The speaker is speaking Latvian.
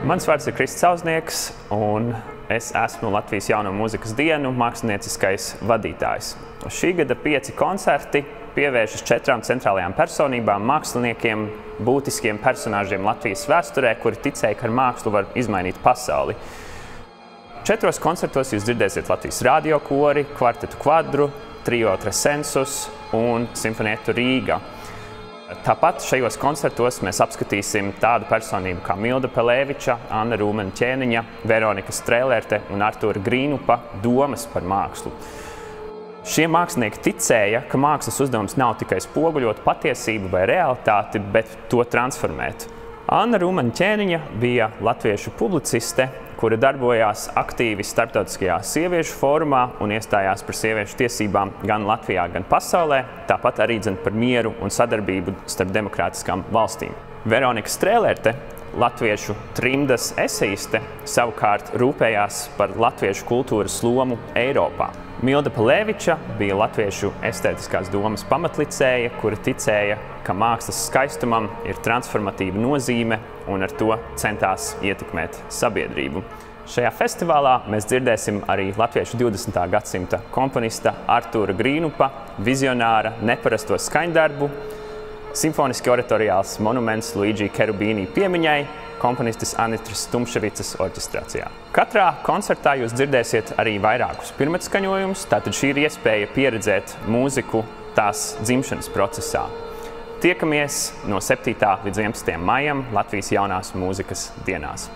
Mans vārds ir Krists Sauznieks, un es esmu Latvijas Jauno mūzikas dienu mākslinieckais vadītājs. Šī gada 5 koncerti pievēršas 4 centrālajām personībām, māksliniekiem, būtiskiem personāžiem Latvijas vēsturē, kuri ticēja, ka ar mākslu var izmainīt pasauli. 4 koncertos jūs dzirdēsiet Latvijas radio kori, kvartetu Kvadru, trio Tresensus un simfonietu Rīga. Tāpat šajos koncertos mēs apskatīsim tādu personību kā Milda Pelēviča, Anna Rūmeņa-Ķēniņa, Veronika Strēlerte un Artūra Grīnupa domas par mākslu. Šie mākslinieki ticēja, ka mākslas uzdevums nav tikai spoguļot patiesību vai realitāti, bet to transformēt. Anna Rūmeņa-Ķēniņa bija latviešu publiciste, kura darbojās aktīvi starptautiskajā sieviešu fórumā un iestājās par sieviešu tiesībām gan Latvijā, gan pasaulē, tāpat arī par mieru un sadarbību starp demokrātiskām valstīm. Veronika Strēlerte, latviešu trimdas eseiste, savukārt rūpējās par latviešu kultūras lomu Eiropā. Milda Pelēviča bija latviešu estētiskās domas pamatlicēja, kura ticēja, ka mākslas skaistumam ir transformatīva nozīme un ar to centās ietekmēt sabiedrību. Šajā festivālā mēs dzirdēsim arī latviešu 20. gadsimta komponista Artūra Grīnupa vizionāra neparasto skaņdarbu, simfoniski oratoriāls monuments Luigi Cherubini piemiņai, komponistes Anitras Tumševicas orķestrācijā. Katrā koncertā jūs dzirdēsiet arī vairākus pirmatskaņojumus, tātad šī ir iespēja pieredzēt mūziku tās dzimšanas procesā. Tiekamies no 7. līdz 11. maijam Latvijas Jaunās mūzikas dienās.